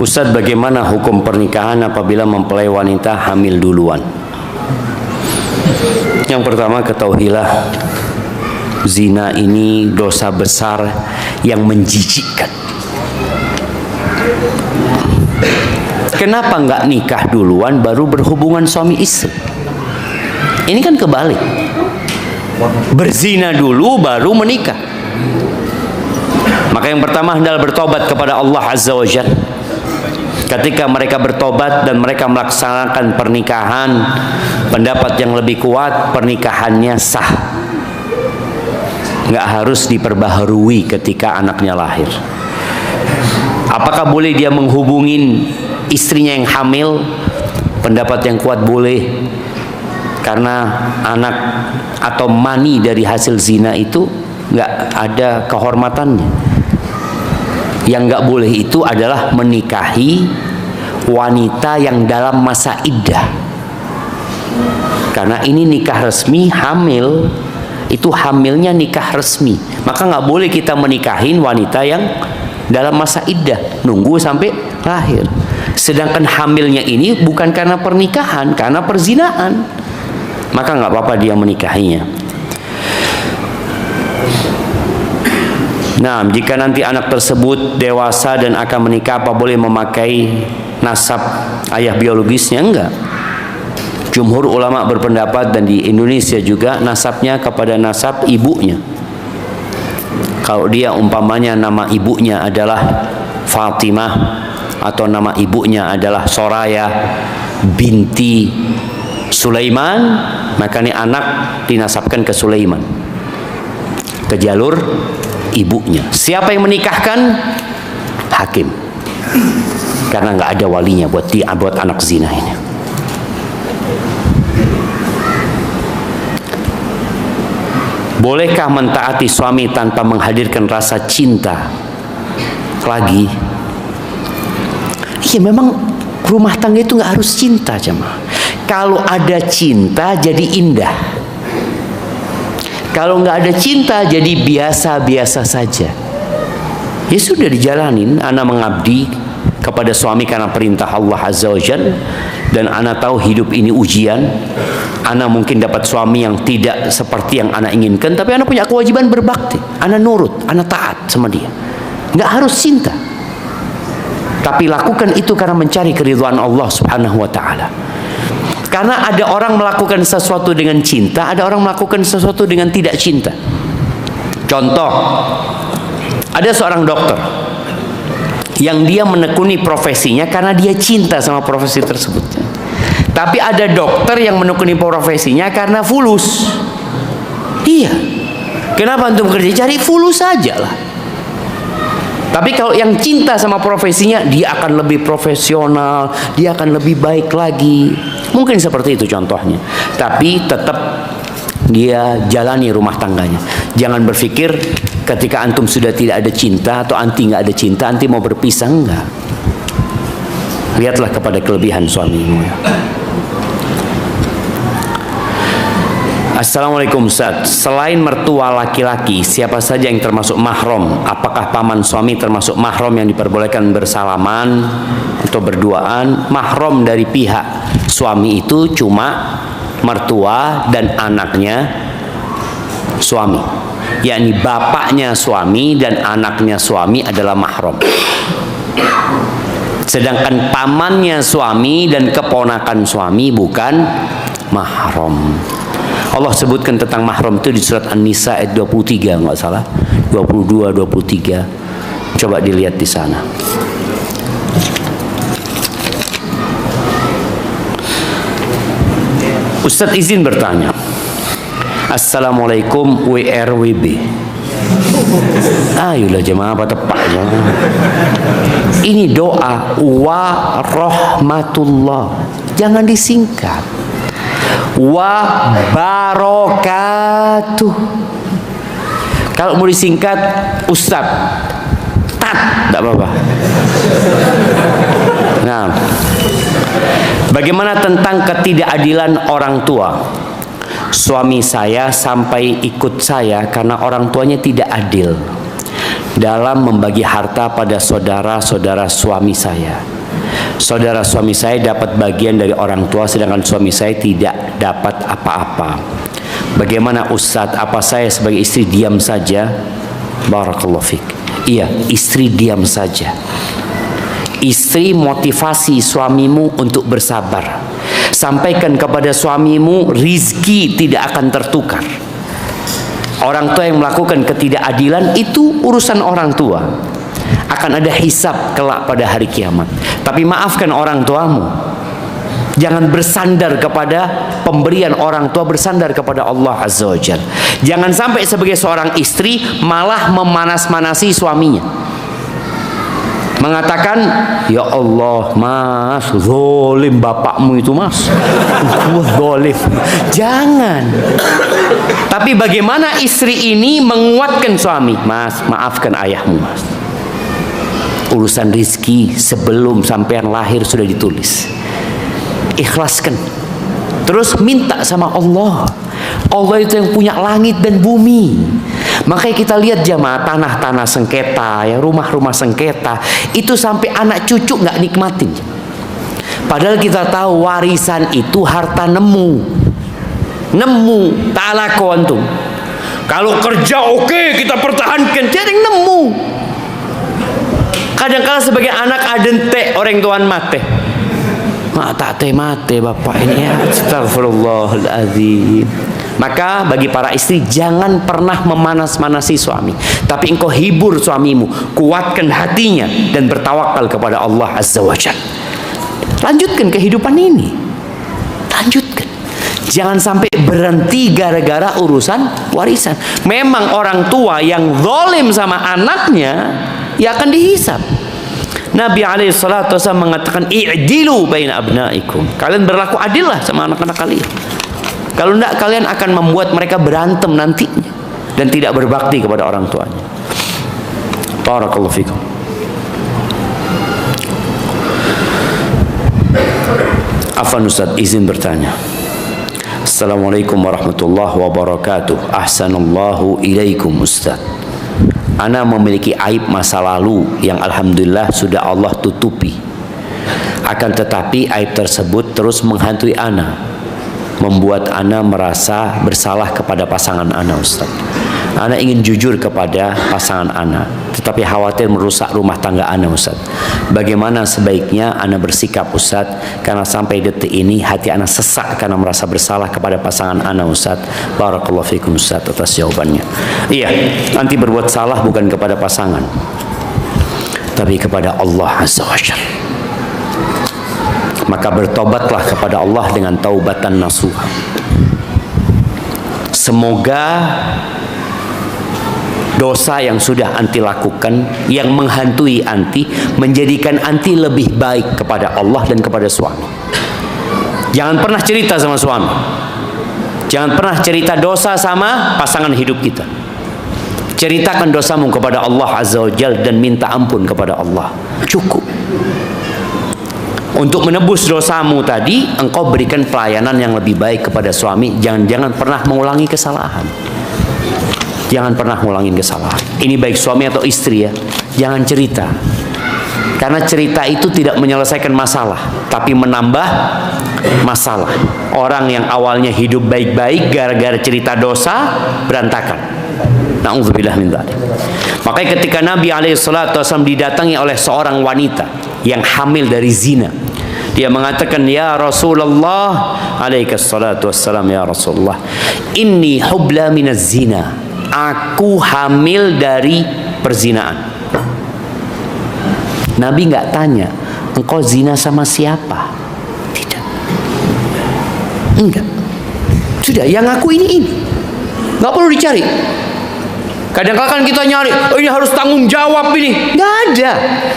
Ustadz, bagaimana hukum pernikahan apabila mempelai wanita hamil duluan? Yang pertama, ketahuilah zina ini dosa besar yang menjijikkan. Kenapa nggak nikah duluan baru berhubungan suami istri? Ini kan kebalik. Berzina dulu baru menikah. Maka yang pertama adalah bertobat kepada Allah Azza wa Jalla. Ketika mereka bertobat dan mereka melaksanakan pernikahan, pendapat yang lebih kuat, pernikahannya sah. Nggak harus diperbaharui ketika anaknya lahir. Apakah boleh dia menghubungin istrinya yang hamil? Pendapat yang kuat boleh, karena anak atau mani dari hasil zina itu nggak ada kehormatannya. Yang nggak boleh itu adalah menikahi wanita yang dalam masa iddah, karena ini nikah resmi. Hamil itu hamilnya nikah resmi, maka nggak boleh kita menikahin wanita yang dalam masa iddah, nunggu sampai lahir. Sedangkan hamilnya ini bukan karena pernikahan, karena perzinaan, maka nggak apa-apa dia menikahinya. Nah, jika nanti anak tersebut dewasa dan akan menikah, apa boleh memakai nasab ayah biologisnya? Enggak. Jumhur ulama berpendapat, dan di Indonesia juga, nasabnya kepada nasab ibunya. Kalau dia umpamanya nama ibunya adalah Fatimah, atau nama ibunya adalah Soraya binti Sulaiman, maka ini anak dinasabkan ke Sulaiman, ke jalur ibunya. Siapa yang menikahkan? Hakim, karena nggak ada walinya buat anak zina ini. Bolehkah mentaati suami tanpa menghadirkan rasa cinta lagi? Ya, memang rumah tangga itu nggak harus cinta, jemaah. Kalau ada cinta jadi indah. Kalau nggak ada cinta jadi biasa-biasa saja. Ya sudah, dijalanin. Ana mengabdi kepada suami karena perintah Allah Azza wa Jalla, dan ana tahu hidup ini ujian. Ana mungkin dapat suami yang tidak seperti yang ana inginkan, tapi ana punya kewajiban berbakti. Ana nurut, ana taat sama dia. Nggak harus cinta, tapi lakukan itu karena mencari keridhaan Allah Subhanahu wa ta'ala. Karena ada orang melakukan sesuatu dengan cinta, ada orang melakukan sesuatu dengan tidak cinta. Contoh, ada seorang dokter yang dia menekuni profesinya karena dia cinta sama profesi tersebut. Tapi ada dokter yang menekuni profesinya karena fulus. Iya. Kenapa antum kerja? Cari fulus saja lah. Tapi kalau yang cinta sama profesinya, dia akan lebih profesional, dia akan lebih baik lagi. Mungkin seperti itu contohnya. Tapi tetap dia jalani rumah tangganya. Jangan berpikir ketika antum sudah tidak ada cinta atau anti nggak ada cinta, anti mau berpisah. Enggak. Lihatlah kepada kelebihan suamimu. Assalamualaikum Ustaz, selain mertua laki-laki, siapa saja yang termasuk mahram? Apakah paman suami termasuk mahram yang diperbolehkan bersalaman atau berduaan? Mahram dari pihak suami itu cuma mertua dan anaknya suami, yakni bapaknya suami dan anaknya suami adalah mahram. Sedangkan pamannya suami dan keponakan suami bukan mahram. Allah sebutkan tentang mahram itu di surat An-Nisa ayat 23, nggak salah, 22, 23. Coba dilihat di sana. Ustadz izin bertanya. Assalamualaikum WRWB. Ayolah jemaah, apa tepatnya? Ini doa wa rahmatullah. Jangan disingkat. Wa barakatuh. Kalau mau disingkat Ustaz tat, tidak apa-apa. Nah, bagaimana tentang ketidakadilan orang tua? Suami saya sampai ikut saya karena orang tuanya tidak adil. dalam membagi harta pada saudara-saudara suami saya. Saudara suami saya dapat bagian dari orang tua, sedangkan suami saya tidak dapat apa-apa. Bagaimana Ustadz? Apa saya sebagai istri diam saja? Barakallahu fiik. Iya, istri diam saja. Istri, motivasi suamimu untuk bersabar. Sampaikan kepada suamimu, rizki tidak akan tertukar. Orang tua yang melakukan ketidakadilan itu urusan orang tua. Akan ada hisab kelak pada hari kiamat. Tapi maafkan orang tuamu. Jangan bersandar kepada pemberian orang tua, bersandar kepada Allah Azza wa Jalla. Jangan sampai sebagai seorang istri malah memanas-manasi suaminya. Mengatakan, ya Allah mas, zalim bapakmu itu mas, zalim. Jangan. Tapi bagaimana istri ini menguatkan suami? Mas, maafkan ayahmu mas. Urusan rizki sebelum sampean lahir sudah ditulis. Ikhlaskan. Terus minta sama Allah. Allah itu yang punya langit dan bumi. Makanya kita lihat jamaah, tanah-tanah sengketa, ya, rumah-rumah sengketa, itu sampai anak cucu nggak nikmatin. Padahal kita tahu warisan itu harta nemu, ta'ala kawantum. Kalau kerja oke, kita pertahankan, jadi nemu. Kadang-kadang sebagai anak adente orang tuan mate. Mate bapak ini ya, astagfirullahaladzim. Maka bagi para istri, jangan pernah memanas-manasi suami. Tapi engkau hibur suamimu, kuatkan hatinya, dan bertawakal kepada Allah Azza wa Jalla. Lanjutkan kehidupan ini. Lanjutkan. Jangan sampai berhenti gara-gara urusan warisan. Memang orang tua yang zalim sama anaknya, ya akan dihisab. Nabi SAW mengatakan, i'dilu baina abnaikum. Kalian berlaku adillah sama anak-anak kalian. Kalau tidak, kalian akan membuat mereka berantem nantinya dan tidak berbakti kepada orang tuanya. Barakallahu fikum. Afwan Ustaz, izin bertanya. Assalamualaikum warahmatullahi wabarakatuh. Ahsanallahu ilaikum Ustaz. Ana memiliki aib masa lalu yang alhamdulillah sudah Allah tutupi. Akan tetapi aib tersebut terus menghantui ana, membuat ana merasa bersalah kepada pasangan ana Ustaz. Ana ingin jujur kepada pasangan ana, tetapi khawatir merusak rumah tangga ana Ustaz. Bagaimana sebaiknya ana bersikap Ustaz? Karena sampai detik ini hati ana sesak karena merasa bersalah kepada pasangan ana Ustaz. Barakallahu fikum Ustaz atas jawabannya. Iya, nanti berbuat salah bukan kepada pasangan, tapi kepada Allah Azza wa Jalla. Maka bertobatlah kepada Allah dengan taubatan nasuha. Semoga dosa yang sudah anti lakukan, yang menghantui anti, menjadikan anti lebih baik kepada Allah dan kepada suami. Jangan pernah cerita sama suami. Jangan pernah cerita dosa sama pasangan hidup kita. Ceritakan dosamu kepada Allah Azza wa Jalla dan minta ampun kepada Allah. Cukup. Untuk menebus dosamu tadi, engkau berikan pelayanan yang lebih baik kepada suami. Jangan pernah mengulangi kesalahan. Jangan pernah ngulangin kesalahan. Ini baik suami atau istri ya. Jangan cerita. Karena cerita itu tidak menyelesaikan masalah, tapi menambah masalah. Orang yang awalnya hidup baik-baik gara-gara cerita dosa, berantakan. Na'udzubillah min dzalik. Makanya ketika Nabi SAW didatangi oleh seorang wanita yang hamil dari zina, dia mengatakan, ya Rasulullah, alaihissalatu wassalam, ya Rasulullah, inni hubla minaz zina. Aku hamil dari perzinaan. Nabi nggak tanya, engkau zina sama siapa? Tidak. Enggak. Sudah, yang aku ini. Nggak perlu dicari. Kadang-kadang kita nyari, oh ini harus tanggung jawab ini. Nggak ada.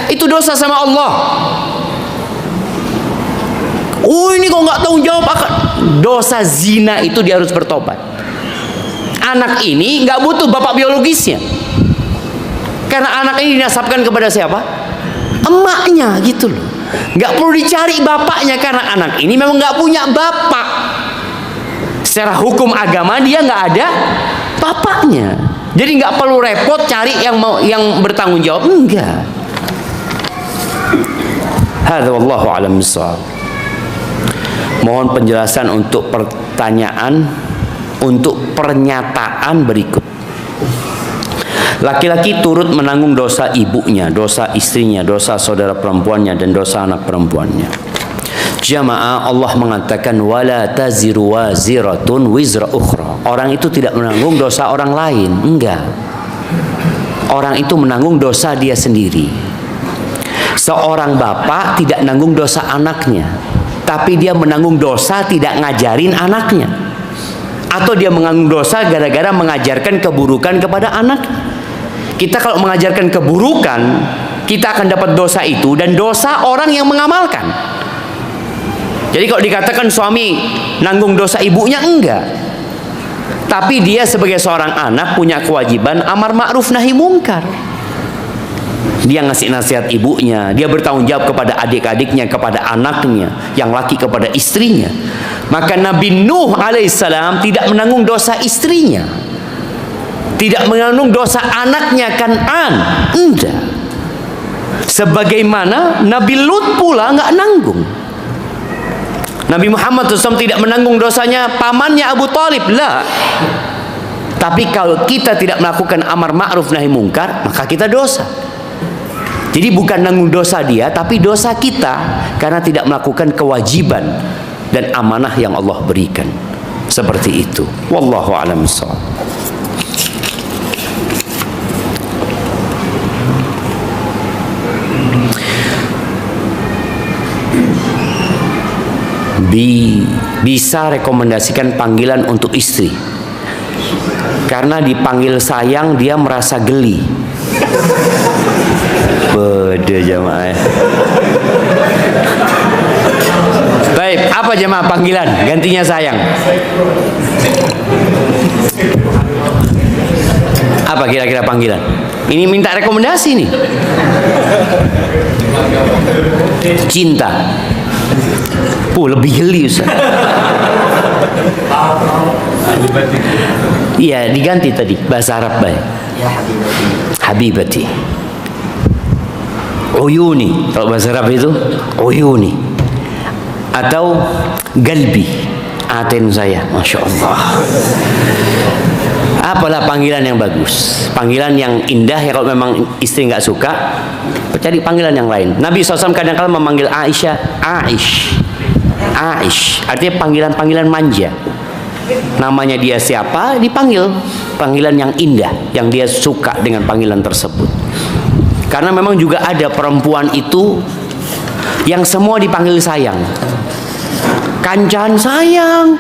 Itu dosa sama Allah. Oh ini kok nggak tanggung jawab akan dosa zina, itu dia harus bertobat. Anak ini nggak butuh bapak biologisnya, karena anak ini dinasabkan kepada siapa? Emaknya gitu loh. Nggak perlu dicari bapaknya, karena anak ini memang nggak punya bapak. Secara hukum agama dia nggak ada bapaknya. Jadi nggak perlu repot cari yang bertanggung jawab, enggak. Hadza wallahu a'lam bissawab. Mohon penjelasan untuk pertanyaan, untuk pernyataan berikut. Laki-laki turut menanggung dosa ibunya, dosa istrinya, dosa saudara perempuannya, dan dosa anak perempuannya. Jamaah, Allah mengatakan wala taziru waziratun wizra ukhra. Orang itu tidak menanggung dosa orang lain, enggak. Orang itu menanggung dosa dia sendiri. Seorang bapak tidak menanggung dosa anaknya, tapi dia menanggung dosa tidak ngajarin anaknya. Atau dia menanggung dosa gara-gara mengajarkan keburukan kepada anak. Kita kalau mengajarkan keburukan, kita akan dapat dosa itu, dan dosa orang yang mengamalkan. Jadi kalau dikatakan suami nanggung dosa ibunya, enggak. Tapi dia sebagai seorang anak punya kewajiban amar ma'ruf nahi mungkar. Dia ngasih nasihat ibunya, dia bertanggung jawab kepada adik-adiknya, kepada anaknya, yang laki kepada istrinya. Maka Nabi Nuh alaihissalam tidak menanggung dosa istrinya, tidak menanggung dosa anaknya Kan'an, enggak. Sebagaimana Nabi Lut pula nggak nanggung. Nabi Muhammad SAW tidak menanggung dosanya pamannya Abu Talib, lah. Tapi kalau kita tidak melakukan amar ma'ruf nahi mungkar, maka kita dosa. Jadi bukan nanggung dosa dia, tapi dosa kita karena tidak melakukan kewajiban dan amanah yang Allah berikan. Seperti itu. Wallahu a'lam bishawab. Bisa rekomendasikan panggilan untuk istri, karena dipanggil sayang dia merasa geli. Beda jamaah. Baik, apa jamaah panggilan gantinya sayang? Apa kira-kira panggilan? Ini minta rekomendasi nih. Cinta. Lebih geli Ustaz. Iya, diganti tadi bahasa Arab baik. Habibati. Uyuni, kalau bahasa Arab itu uyuni. Atau galbi, aten saya, Masya Allah. Apalah panggilan yang bagus, panggilan yang indah. Ya kalau memang istri nggak suka, cari panggilan yang lain. Nabi SAW kadang-kadang memanggil Aisyah Aish. Aish artinya panggilan-panggilan manja. Namanya dia siapa, dipanggil panggilan yang indah, yang dia suka dengan panggilan tersebut. Karena memang juga ada perempuan itu yang semua dipanggil sayang. Kancan sayang,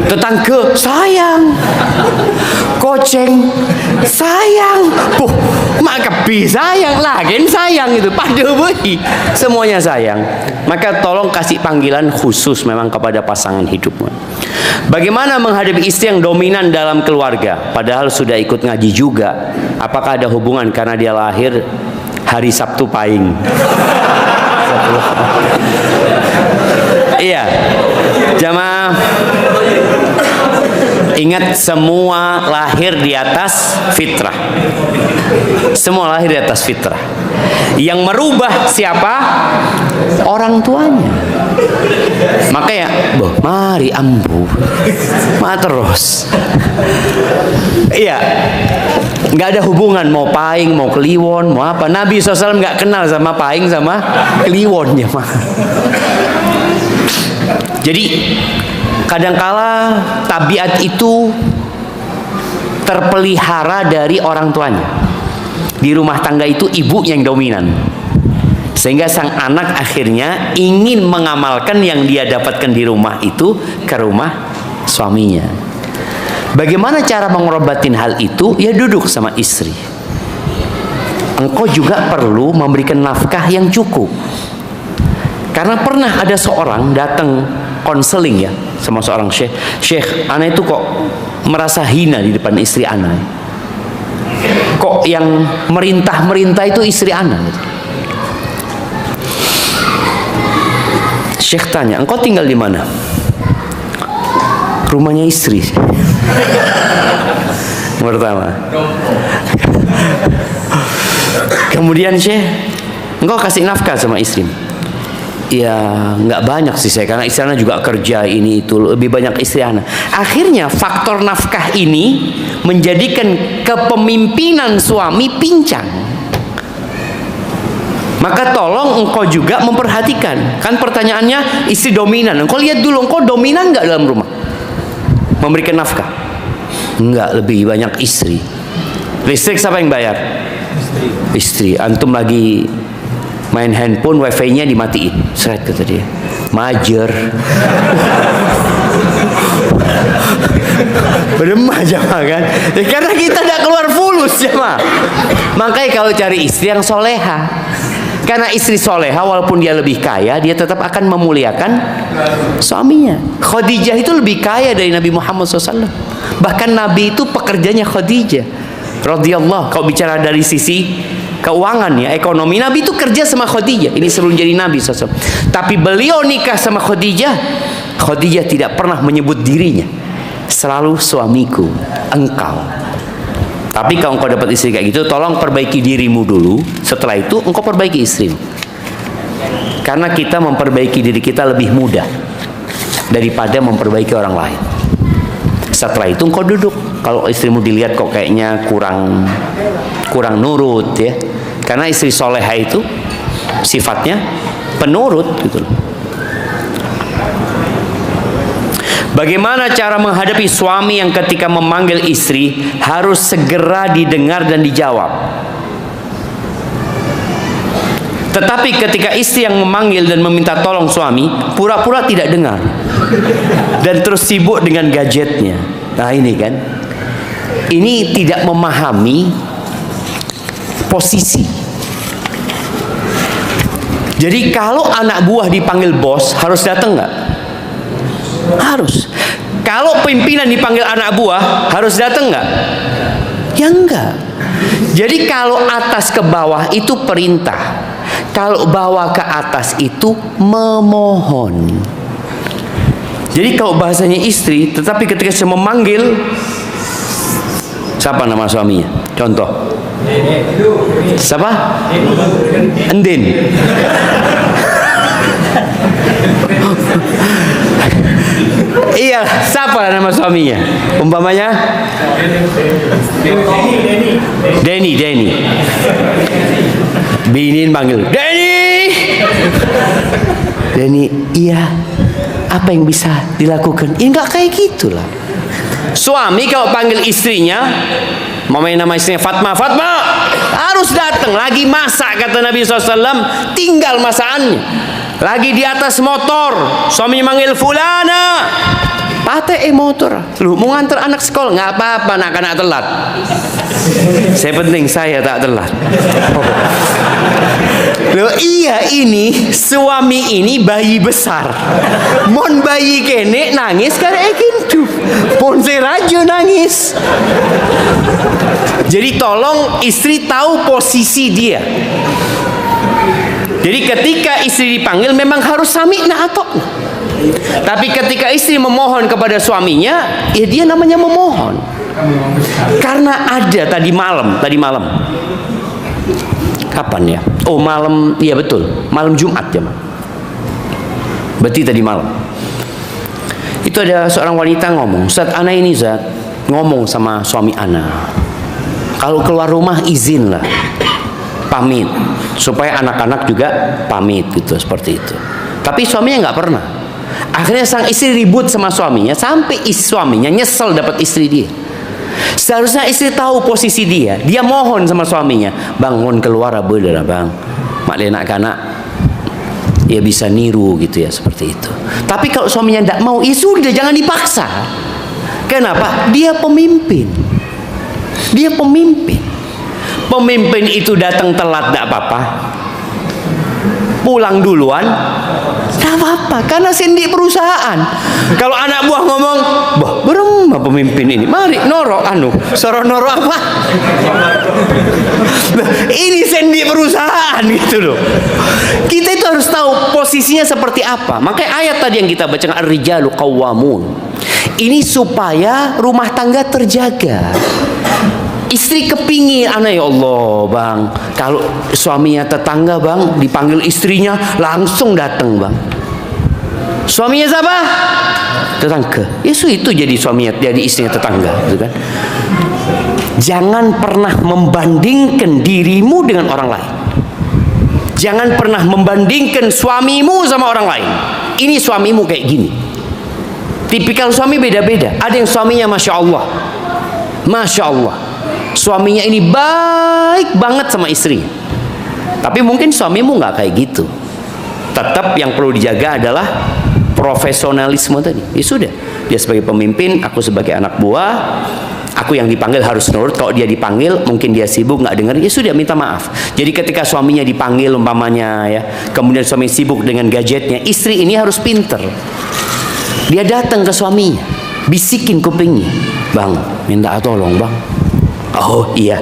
tetangga sayang, koceng sayang, mak kebi sayang, lagen sayang, itu pada bayi semuanya sayang. Maka tolong kasih panggilan khusus memang kepada pasangan hidupmu. Bagaimana menghadapi istri yang dominan dalam keluarga padahal sudah ikut ngaji juga? Apakah ada hubungan karena dia lahir hari Sabtu Pahing? Iya, jamaah, ingat semua lahir di atas fitrah. Semua lahir di atas fitrah. Yang merubah siapa? Orang tuanya. Maka ya, mari ambu, terus. Iya, nggak ada hubungan mau Pahing, mau Kliwon, mau apa. Nabi SAW nggak kenal sama Pahing sama Kliwon ya mah. Jadi kadangkala tabiat itu terpelihara dari orang tuanya. Di rumah tangga itu ibu yang dominan, sehingga sang anak akhirnya ingin mengamalkan yang dia dapatkan di rumah itu ke rumah suaminya. Bagaimana cara mengobatin hal itu? Ya duduk sama istri. Engkau juga perlu memberikan nafkah yang cukup. Karena pernah ada seorang datang konseling ya sama seorang syekh, ana itu kok merasa hina di depan istri ana. Kok yang merintah itu istri ana. Syekh tanya, engkau tinggal di mana? Rumahnya istri. pertama. Kemudian Syekh, engkau kasih nafkah sama istri? Ya nggak banyak sih saya, karena istri anak juga kerja ini itu, lebih banyak istri anak. Akhirnya faktor nafkah ini menjadikan kepemimpinan suami pincang. Maka tolong engkau juga memperhatikan. Kan pertanyaannya istri dominan. Engkau lihat dulu, engkau dominan nggak dalam rumah memberikan nafkah? Enggak, lebih banyak istri. Listrik siapa yang bayar? Istri. Antum lagi main handphone, wifi-nya dimatiin. Seret kata dia. Majer. Berdemah jamaah kan? Ya, karena kita tidak keluar fulus jamaah. Makanya kalau cari istri yang soleha. Karena istri soleha walaupun dia lebih kaya, dia tetap akan memuliakan suaminya. Khadijah itu lebih kaya dari Nabi Muhammad SAW. Bahkan Nabi itu pekerjanya Khadijah radhiyallahu. Kalau bicara dari sisi keuangan ya, ekonomi, Nabi itu kerja sama Khadijah. Ini sebelum jadi Nabi SAW. Tapi beliau nikah sama Khadijah, Khadijah tidak pernah menyebut dirinya. Selalu suamiku, engkau. Tapi kalau engkau dapat istri kayak gitu, tolong perbaiki dirimu dulu. Setelah itu engkau perbaiki istrimu. Karena kita memperbaiki diri kita lebih mudah daripada memperbaiki orang lain. Setelah itu engkau duduk. Kalau istrimu dilihat kok kayaknya kurang nurut ya. Karena istri soleha itu sifatnya penurut gitu loh. Bagaimana cara menghadapi suami yang ketika memanggil istri harus segera didengar dan dijawab? Tetapi ketika istri yang memanggil dan meminta tolong suami pura-pura tidak dengar dan terus sibuk dengan gadgetnya. Nah ini kan, ini tidak memahami posisi. Jadi kalau anak buah dipanggil bos harus datang nggak? Harus. Kalau pimpinan dipanggil anak buah harus datang nggak? Ya enggak. Jadi kalau atas ke bawah itu perintah, kalau bawah ke atas itu memohon. Jadi kalau bahasanya istri, tetapi ketika saya memanggil, siapa nama suaminya? Contoh. Siapa? Endin. Iya, siapa nama suaminya? Umpamanya Denny. Binin panggil Denny, iya. Apa yang bisa dilakukan? Ya enggak kayak gitulah. Suami kalau panggil istrinya, mamanya nama istrinya Fatma harus datang. Lagi masak kata Nabi SAW, tinggal masakannya. Lagi di atas motor, suaminya manggil fulana, pakai motor. Lu mau nganter anak sekolah, nggak apa-apa, anak-anak telat. Saya penting saya tak telat. Loh iya, ini suami ini bayi besar. Mon bayi kene nangis karena gitu. Pon rajo nangis. Jadi tolong istri tahu posisi dia. Jadi ketika istri dipanggil memang harus sami'na atau. Tapi ketika istri memohon kepada suaminya, ya dia namanya memohon. Karena ada tadi malam. Kapan ya? Oh malam, iya betul. Malam Jumat ya. Berarti tadi malam. Itu ada seorang wanita ngomong, Ustaz, ana ini Ustaz, ngomong sama suami ana. Kalau keluar rumah izin lah. Pamit supaya anak-anak juga pamit gitu, seperti itu. Tapi suaminya nggak pernah. Akhirnya sang istri ribut sama suaminya sampai suaminya nyesel dapat istri dia. Seharusnya istri tahu posisi dia. Dia mohon sama suaminya, bangun keluar boleh bang, mak lenak kanak ya bisa niru gitu ya, seperti itu. Tapi kalau suaminya tidak mau, ya sudah jangan dipaksa. Kenapa? Dia pemimpin. Pemimpin itu datang telat tidak apa-apa, pulang duluan tidak apa-apa, karena sindik perusahaan. Kalau anak buah ngomong, bah beremah pemimpin ini, mari noro soro noro apa? Nah, ini sindik perusahaan gitu loh. Kita itu harus tahu posisinya seperti apa. Makanya ayat tadi yang kita baca, ar-rijalu qawwamun, ini supaya rumah tangga terjaga. Istri kepingin, ya Allah bang, kalau suaminya tetangga bang, dipanggil istrinya langsung datang bang. Suaminya siapa? Tetangga. Yesus itu jadi suaminya, jadi istrinya tetangga, gitu kan? Jangan pernah membandingkan dirimu dengan orang lain. Jangan pernah membandingkan suamimu sama orang lain. Ini suamimu kayak gini. Tipikal suami beda-beda. Ada yang suaminya masya Allah, suaminya ini baik banget sama istri. Tapi mungkin suamimu nggak kayak gitu. Tetap yang perlu dijaga adalah profesionalisme tadi. Ya sudah, dia sebagai pemimpin, aku sebagai anak buah, aku yang dipanggil harus nurut. Kalau dia dipanggil, mungkin dia sibuk nggak dengar, ya sudah minta maaf. Jadi ketika suaminya dipanggil umpamanya ya, kemudian suami sibuk dengan gadgetnya, istri ini harus pinter. Dia datang ke suaminya, bisikin kupingnya, bang, minta tolong bang. Oh iya.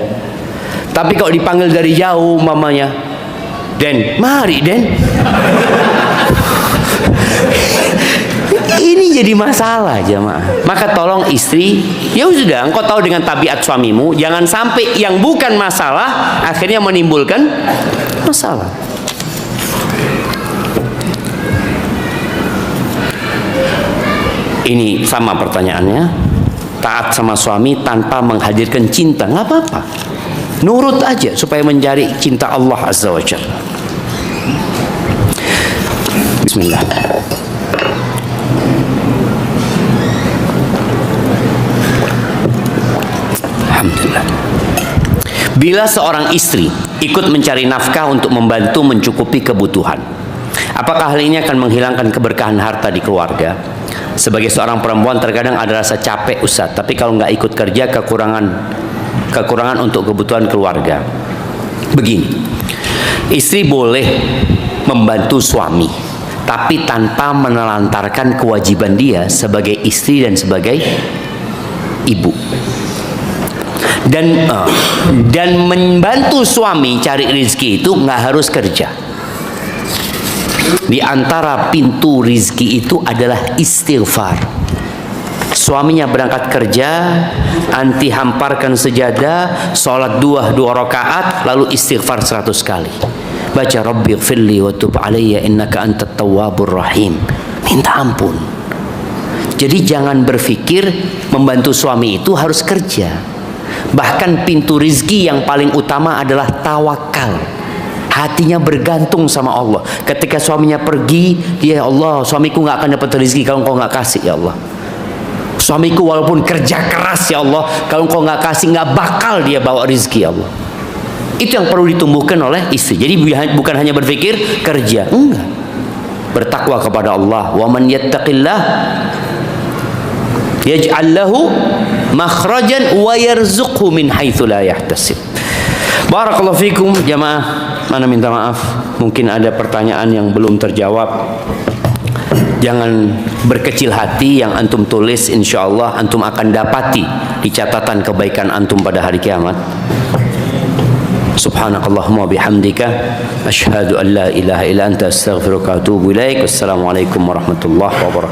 Tapi kalau dipanggil dari jauh umpamanya, Den, mari Den. Ini jadi masalah jamaah. Maka tolong istri, ya sudah, engkau tahu dengan tabiat suamimu, jangan sampai yang bukan masalah akhirnya menimbulkan masalah. Ini sama pertanyaannya, taat sama suami tanpa menghadirkan cinta, nggak apa-apa, nurut aja supaya mencari cinta Allah Azza wa Jalla. Bismillah. Alhamdulillah. Bila seorang istri ikut mencari nafkah untuk membantu mencukupi kebutuhan, apakah hal ini akan menghilangkan keberkahan harta di keluarga? Sebagai seorang perempuan terkadang ada rasa capek Ustaz, tapi kalau nggak ikut kerja kekurangan untuk kebutuhan keluarga. Begini, istri boleh membantu suami, tapi tanpa menelantarkan kewajiban dia sebagai istri dan sebagai ibu. Dan membantu suami cari rezeki itu nggak harus kerja. Di antara pintu rizki itu adalah istighfar. Suaminya berangkat kerja, anti hamparkan sejadah, sholat dua rakaat, lalu istighfar 100 kali. Baca Rabbighfirli wa tub alayya innaka antat tawwabur rahim. Minta ampun. Jadi jangan berpikir membantu suami itu harus kerja. Bahkan pintu rizki yang paling utama adalah tawakal. Hatinya bergantung sama Allah. Ketika suaminya pergi, dia, ya Allah, suamiku nggak akan dapat rezeki kalau engkau nggak kasih, ya Allah. Suamiku walaupun kerja keras, ya Allah, kalau engkau nggak kasih, nggak bakal dia bawa rezeki, ya Allah. Itu yang perlu ditumbuhkan oleh istri. Jadi bukan hanya berpikir kerja, enggak. Bertakwa kepada Allah. Wa man yattaqillah yaj'al lahu makhrajan wa yarzuqhu min haitsu la yahtasib. Barakallahu fikum jamaah. Mana minta maaf, mungkin ada pertanyaan yang belum terjawab. Jangan berkecil hati, yang antum tulis insya Allah antum akan dapati di catatan kebaikan antum pada hari kiamat. Subhanakallahumma bihamdika asyhadu an la ilaha illa anta astaghfiruka wa atubu ilaik. Wassalamualaikum warahmatullahi wabarakatuh.